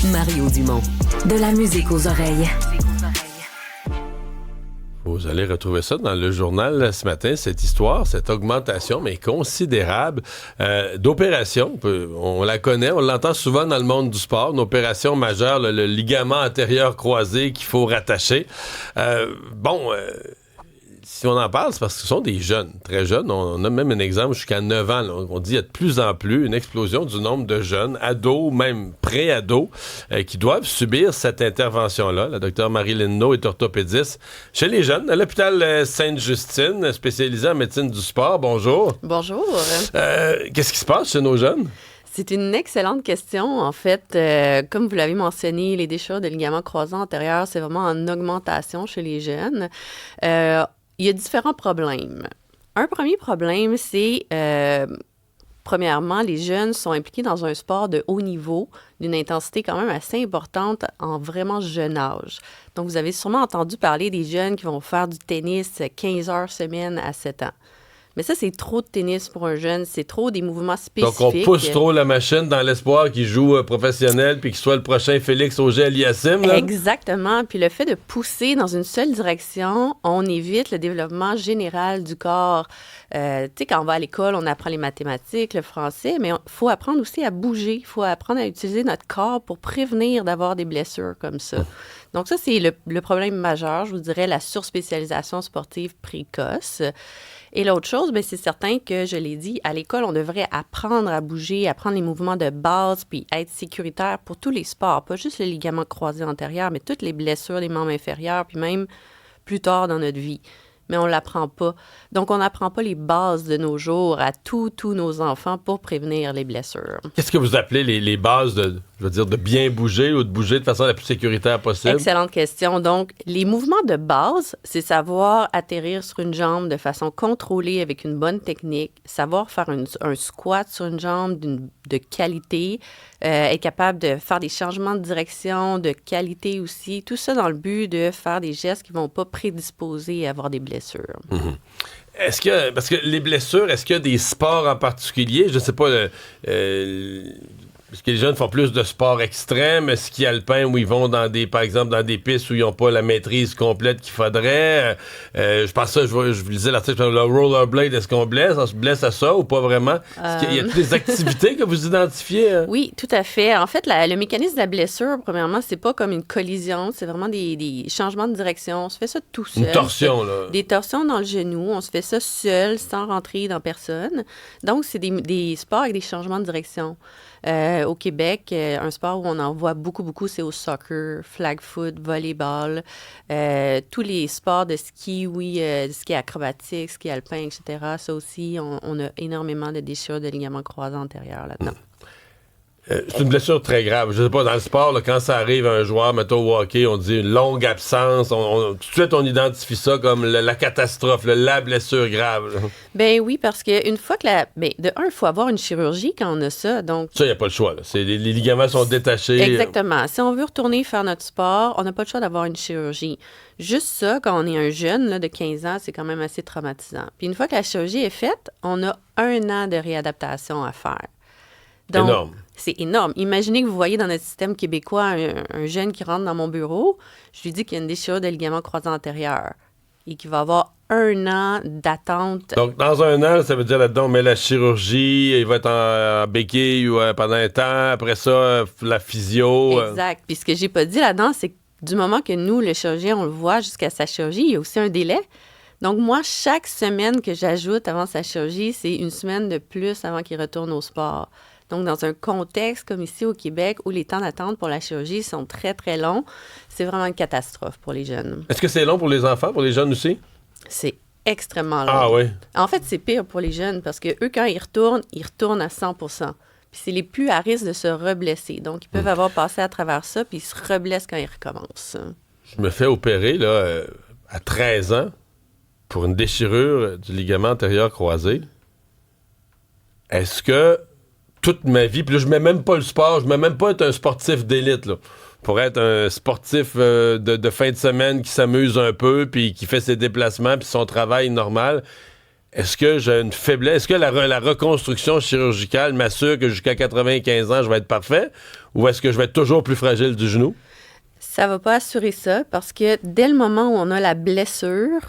Mario Dumont. De la musique aux oreilles. Vous allez retrouver ça dans le journal ce matin, cette histoire, cette augmentation, mais considérable, d'opérations. On la connaît, on l'entend souvent dans le monde du sport, une opération majeure, le ligament antérieur croisé qu'il faut rattacher. Si on en parle, c'est parce que ce sont des jeunes, très jeunes. On a même un exemple jusqu'à 9 ans. Là. On dit il y a de plus en plus une explosion du nombre de jeunes, ados, même pré-ados, qui doivent subir cette intervention-là. La docteure Marie-Lynne Naud est orthopédiste chez les jeunes, à l'hôpital Sainte-Justine, spécialisée en médecine du sport. Bonjour. Bonjour. Qu'est-ce qui se passe chez nos jeunes? C'est une excellente question. En fait, comme vous l'avez mentionné, les déchirures de ligaments croisés antérieurs, c'est vraiment en augmentation chez les jeunes. Il y a différents problèmes. Un premier problème, c'est, premièrement, les jeunes sont impliqués dans un sport de haut niveau, d'une intensité quand même assez importante en vraiment jeune âge. Donc, vous avez sûrement entendu parler des jeunes qui vont faire du tennis 15 heures semaine à 7 ans. Mais ça, c'est trop de tennis pour un jeune. C'est trop des mouvements spécifiques. Donc, on pousse trop la machine dans l'espoir qu'il joue professionnel puis qu'il soit le prochain Félix Auger-Aliassime, là? Exactement. Puis le fait de pousser dans une seule direction, on évite le développement général du corps. Tu sais, quand on va à l'école, on apprend les mathématiques, le français, mais il faut apprendre aussi à bouger. Il faut apprendre à utiliser notre corps pour prévenir d'avoir des blessures comme ça. Donc ça, c'est le problème majeur, je vous dirais, la surspécialisation sportive précoce. Et l'autre chose, bien, c'est certain que, je l'ai dit, à l'école, on devrait apprendre à bouger, apprendre les mouvements de base, puis être sécuritaire pour tous les sports, pas juste le ligament croisé antérieur, mais toutes les blessures des membres inférieurs, puis même plus tard dans notre vie. Mais on ne l'apprend pas. Donc, on n'apprend pas les bases de nos jours à tous nos enfants pour prévenir les blessures. Qu'est-ce que vous appelez les bases de bien bouger ou de bouger de façon la plus sécuritaire possible? Excellente question. Donc, les mouvements de base, c'est savoir atterrir sur une jambe de façon contrôlée avec une bonne technique, savoir faire un squat sur une jambe de qualité, être capable de faire des changements de direction, de qualité aussi, tout ça dans le but de faire des gestes qui ne vont pas prédisposer à avoir des blessures. Mm-hmm. Parce que les blessures, est-ce qu'il y a des sports en particulier? Je ne sais pas, est-ce que les jeunes font plus de sports extrêmes, ski alpin, où ils vont par exemple dans des pistes où ils n'ont pas la maîtrise complète qu'il faudrait? Je pense ça, je lisais l'article, le rollerblade, est-ce qu'on blesse? On se blesse à ça ou pas vraiment? Est-ce qu'il y a toutes des activités que vous identifiez? Hein? Oui, tout à fait. En fait, le mécanisme de la blessure, premièrement, c'est pas comme une collision, c'est vraiment des changements de direction. On se fait ça tout seul. Une torsion, là. Des torsions dans le genou. On se fait ça seul, sans rentrer dans personne. Donc, c'est des sports avec des changements de direction. Au Québec, un sport où on en voit beaucoup, c'est au soccer, flag foot, volleyball, tous les sports de ski, ski acrobatique, ski alpin, etc. Ça aussi, on a énormément de déchirures de ligaments croisés antérieurs là-dedans. C'est une blessure très grave. Je sais pas, dans le sport, là, quand ça arrive à un joueur, mettons au hockey, on dit une longue absence. Tout de suite, on identifie ça comme la catastrophe, la blessure grave. Là. Ben oui, parce qu'une fois que il faut avoir une chirurgie quand on a ça. Donc, ça, il n'y a pas le choix. Là. Les ligaments sont détachés. Exactement. Si on veut retourner faire notre sport, on n'a pas le choix d'avoir une chirurgie. Juste ça, quand on est un jeune là, de 15 ans, c'est quand même assez traumatisant. Puis une fois que la chirurgie est faite, on a 1 an de réadaptation à faire. Donc, énorme. C'est énorme. Imaginez que vous voyez dans notre système québécois un jeune qui rentre dans mon bureau, je lui dis qu'il y a une déchirure de ligament croisé antérieur et qu'il va avoir 1 an d'attente. Donc, dans 1 an, ça veut dire là-dedans, on met la chirurgie, il va être en béquille ou pendant un temps, après ça, la physio. Exact. Puis ce que j'ai pas dit là-dedans, c'est que du moment que nous, le chirurgien, on le voit jusqu'à sa chirurgie, il y a aussi un délai. Donc, moi, chaque semaine que j'ajoute avant sa chirurgie, c'est 1 semaine de plus avant qu'il retourne au sport. Donc, dans un contexte comme ici au Québec, où les temps d'attente pour la chirurgie sont très, très longs, c'est vraiment une catastrophe pour les jeunes. Est-ce que c'est long pour les enfants, pour les jeunes aussi? C'est extrêmement long. Ah oui? En fait, c'est pire pour les jeunes parce qu'eux, quand ils retournent à 100%. Puis c'est les plus à risque de se reblesser. Donc, ils peuvent avoir passé à travers ça, puis ils se reblessent quand ils recommencent. Je me fais opérer là, à 13 ans pour une déchirure du ligament antérieur croisé. Est-ce que toute ma vie, puis là, je mets même pas le sport, je mets même pas être un sportif d'élite, là. Pour être un sportif de fin de semaine qui s'amuse un peu, puis qui fait ses déplacements, puis son travail normal, est-ce que j'ai une faiblesse? Est-ce que la reconstruction chirurgicale m'assure que jusqu'à 95 ans, je vais être parfait? Ou est-ce que je vais être toujours plus fragile du genou? Ça ne va pas assurer ça parce que dès le moment où on a la blessure,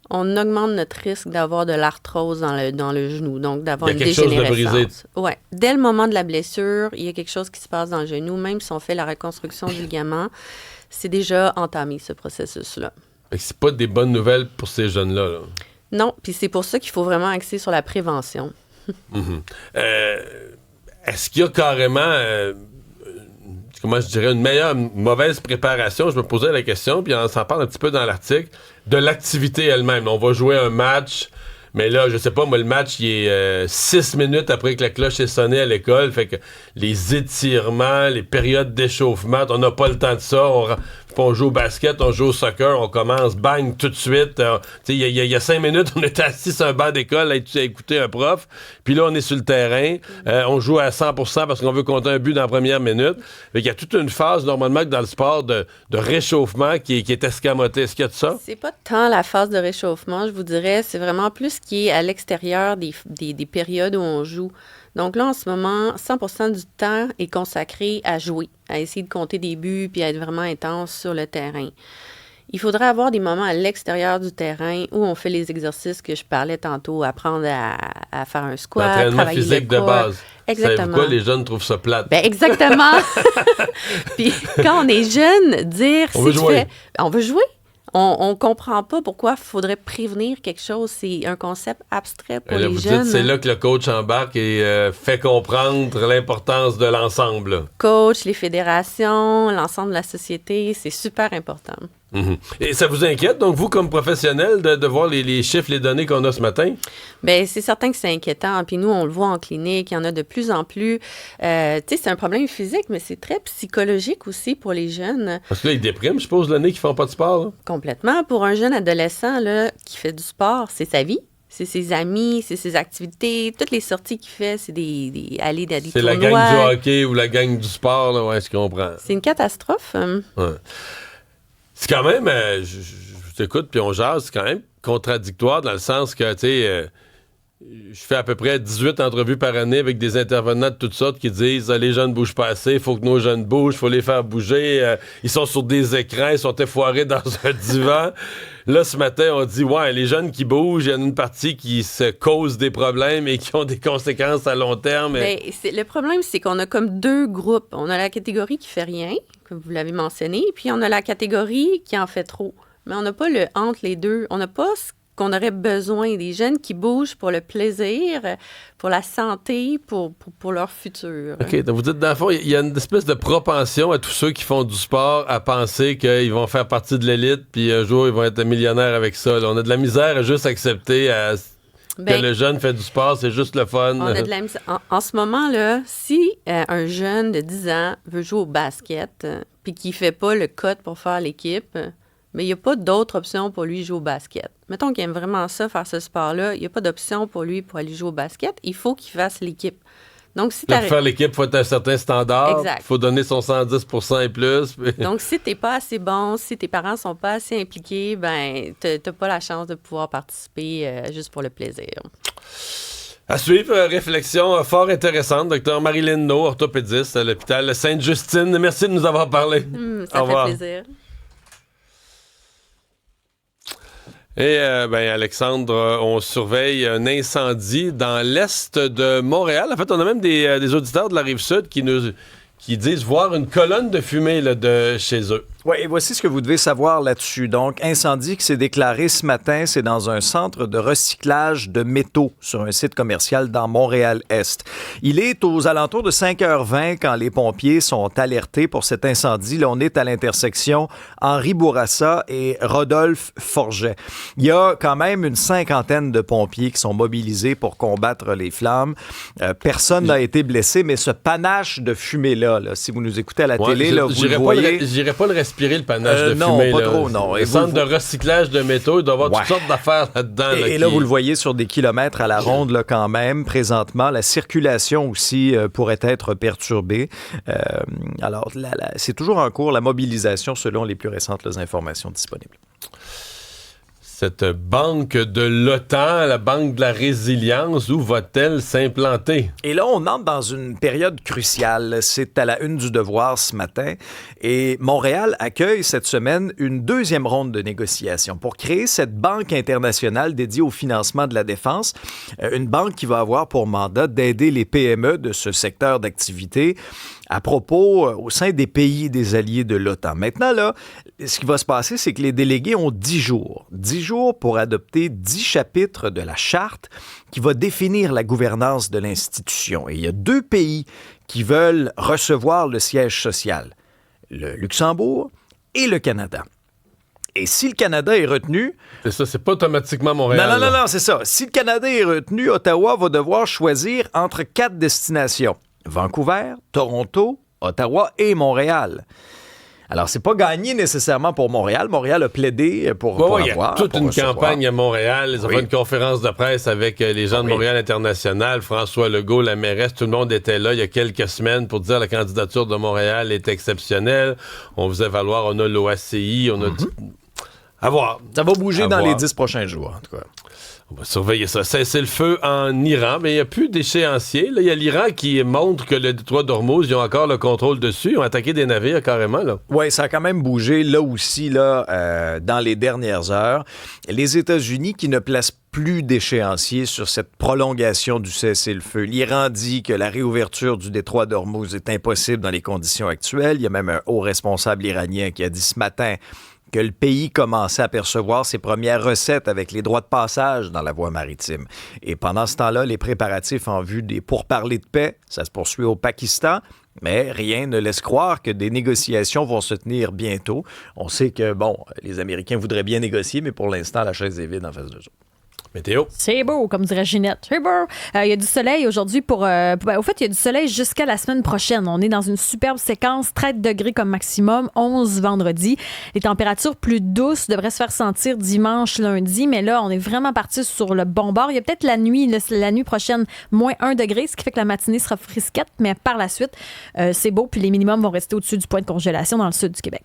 on augmente notre risque d'avoir de l'arthrose dans le genou, donc d'avoir une dégénérescence. Il y a quelque chose de brisé. Oui. Dès le moment de la blessure, il y a quelque chose qui se passe dans le genou. Même si on fait la reconstruction du ligament, c'est déjà entamé, ce processus-là. Fait que c'est pas des bonnes nouvelles pour ces jeunes-là. Là. Non, puis c'est pour ça qu'il faut vraiment axer sur la prévention. Est-ce qu'il y a carrément... comment je dirais, une mauvaise préparation, je me posais la question, puis on s'en parle un petit peu dans l'article, de l'activité elle-même. On va jouer un match, mais là, je sais pas, moi, le match, il est 6 minutes après que la cloche est sonnée à l'école, fait que les étirements, les périodes d'échauffement, on n'a pas le temps de ça, on joue au basket, on joue au soccer, on commence, bang, tout de suite. Il y a 5 minutes, on était assis sur un banc d'école à écouter un prof. Puis là, on est sur le terrain. On joue à 100% parce qu'on veut compter un but dans la première minute. Il y a toute une phase, normalement, dans le sport de réchauffement qui est escamotée. Est-ce qu'il y a de ça? C'est pas tant la phase de réchauffement, je vous dirais. C'est vraiment plus ce qui est à l'extérieur des périodes où on joue. Donc là, en ce moment, 100% du temps est consacré à jouer, à essayer de compter des buts puis à être vraiment intense sur le terrain. Il faudrait avoir des moments à l'extérieur du terrain où on fait les exercices que je parlais tantôt, apprendre à faire un squat, l'entraînement physique de base. Exactement. C'est pourquoi les jeunes trouvent ça plate. Ben exactement. Puis quand on est jeune, dire on veut jouer. On veut jouer. On ne comprend pas pourquoi il faudrait prévenir quelque chose. C'est un concept abstrait pour les jeunes. Dites, c'est là que le coach embarque et fait comprendre l'importance de l'ensemble. Coach, les fédérations, l'ensemble de la société, c'est super important. Mm-hmm. Et ça vous inquiète, donc, vous, comme professionnel, de voir les chiffres, les données qu'on a ce matin? Bien, c'est certain que c'est inquiétant. Puis nous, on le voit en clinique, il y en a de plus en plus. Tu sais, c'est un problème physique, mais c'est très psychologique aussi pour les jeunes. Parce que là, ils dépriment, je suppose, l'année qu'ils font pas de sport. Là. Complètement. Pour un jeune adolescent là, qui fait du sport, c'est sa vie. C'est ses amis, c'est ses activités. Toutes les sorties qu'il fait, c'est aller dans des c'est tournois. La gang du hockey ou la gang du sport, là, ouais, je comprends. C'est une catastrophe. Ouais. C'est quand même, je t'écoute puis on jase, c'est quand même contradictoire dans le sens que, tu sais, je fais à peu près 18 entrevues par année avec des intervenants de toutes sortes qui disent les jeunes ne bougent pas assez, il faut que nos jeunes bougent, il faut les faire bouger, ils sont sur des écrans, ils sont effoirés dans un divan. Là, ce matin, on dit, ouais, les jeunes qui bougent, il y en a une partie qui se cause des problèmes et qui ont des conséquences à long terme. Bien, le problème, c'est qu'on a comme deux groupes. On a la catégorie qui fait rien, comme vous l'avez mentionné, puis on a la catégorie qui en fait trop. Mais on n'a pas le entre les deux. On n'a pas ce qu'on aurait besoin des jeunes qui bougent pour le plaisir, pour la santé, pour leur futur. OK, donc vous dites, dans le fond, il y a une espèce de propension à tous ceux qui font du sport à penser qu'ils vont faire partie de l'élite, puis un jour, ils vont être millionnaires avec ça. Là. On a de la misère à juste accepter que le jeune fait du sport, c'est juste le fun. On a de la misère. En ce moment-là, si un jeune de 10 ans veut jouer au basket, puis qu'il ne fait pas le cut pour faire l'équipe, mais il n'y a pas d'autre option pour lui jouer au basket. Mettons qu'il aime vraiment ça, faire ce sport-là, il n'y a pas d'option pour lui pour aller jouer au basket. Il faut qu'il fasse l'équipe. Donc, si pour faire l'équipe, il faut être un certain standard. Exact. Il faut donner son 110% et plus. Donc, si tu n'es pas assez bon, si tes parents ne sont pas assez impliqués, ben tu n'as pas la chance de pouvoir participer juste pour le plaisir. À suivre, réflexion fort intéressante. Dr. Marilyn No, orthopédiste à l'hôpital Sainte-Justine. Merci de nous avoir parlé. Ça fait plaisir. Et Alexandre, on surveille un incendie dans l'est de Montréal. En fait, on a même des auditeurs de la Rive-Sud qui disent voir une colonne de fumée là, de chez eux. Oui, et voici ce que vous devez savoir là-dessus. Donc, incendie qui s'est déclaré ce matin, c'est dans un centre de recyclage de métaux sur un site commercial dans Montréal-Est. Il est aux alentours de 5h20 quand les pompiers sont alertés pour cet incendie. Là, on est à l'intersection Henri Bourassa et Rodolphe Forget. Il y a quand même une 50aine de pompiers qui sont mobilisés pour combattre les flammes. Personne n'a été blessé, mais ce panache de fumée-là, si vous nous écoutez à la télé, là, vous le voyez... J'irais pas le respirer, le panache de non, fumée. Pas là. trop, non. Le centre de recyclage de métaux, il doit y avoir toutes sortes d'affaires là-dedans. Et là, vous le voyez sur des kilomètres à la ronde là, quand même. Présentement, la circulation aussi pourrait être perturbée. Alors, c'est toujours en cours la mobilisation selon les plus récentes informations disponibles. Cette banque de l'OTAN, la banque de la résilience, où va-t-elle s'implanter? Et là, on entre dans une période cruciale. C'est à la une du Devoir ce matin. Et Montréal accueille cette semaine une deuxième ronde de négociations pour créer cette banque internationale dédiée au financement de la défense. Une banque qui va avoir pour mandat d'aider les PME de ce secteur d'activité à propos au sein des pays des alliés de l'OTAN. Maintenant, là, ce qui va se passer, c'est que les délégués ont 10 jours. 10 jours pour adopter 10 chapitres de la charte qui va définir la gouvernance de l'institution. Et il y a 2 pays qui veulent recevoir le siège social, le Luxembourg et le Canada. Et si le Canada est retenu... C'est ça, c'est pas automatiquement Montréal. Non, c'est ça. Si le Canada est retenu, Ottawa va devoir choisir entre 4 destinations. Vancouver, Toronto, Ottawa et Montréal. Alors, c'est pas gagné nécessairement pour Montréal. Montréal a plaidé pour avoir. Il y a toute une campagne à Montréal. Ils ont fait une conférence de presse avec les gens de Montréal International. François Legault, la mairesse, tout le monde était là il y a quelques semaines pour dire que la candidature de Montréal est exceptionnelle. On faisait valoir, on a l'OACI, on a... À voir. Ça va bouger dans les 10 prochains jours, en tout cas. On va surveiller ça. C'est le feu en Iran, mais il n'y a plus d'échéancier. Là, il y a l'Iran qui montre que le détroit d'Ormuz, ils ont encore le contrôle dessus. Ils ont attaqué des navires carrément. Oui, ça a quand même bougé là aussi, dans les dernières heures. Les États-Unis qui ne placent plus d'échéancier sur cette prolongation du cessez-le-feu. L'Iran dit que la réouverture du détroit d'Ormuz est impossible dans les conditions actuelles. Il y a même un haut responsable iranien qui a dit ce matin que le pays commençait à percevoir ses premières recettes avec les droits de passage dans la voie maritime. Et pendant ce temps-là, les préparatifs en vue des pourparlers de paix, ça se poursuit au Pakistan, mais rien ne laisse croire que des négociations vont se tenir bientôt. On sait que, les Américains voudraient bien négocier, mais pour l'instant, la chaise est vide en face de eux. Météo. C'est beau, comme dirait Ginette. C'est beau. Il y a du soleil aujourd'hui au fait, il y a du soleil jusqu'à la semaine prochaine. On est dans une superbe séquence, 13 degrés comme maximum, 11 vendredi. Les températures plus douces devraient se faire sentir dimanche, lundi, mais là, on est vraiment parti sur le bon bord. Il y a peut-être la nuit prochaine, moins 1 degré, ce qui fait que la matinée sera frisquette, mais par la suite, c'est beau, puis les minimums vont rester au-dessus du point de congélation dans le sud du Québec.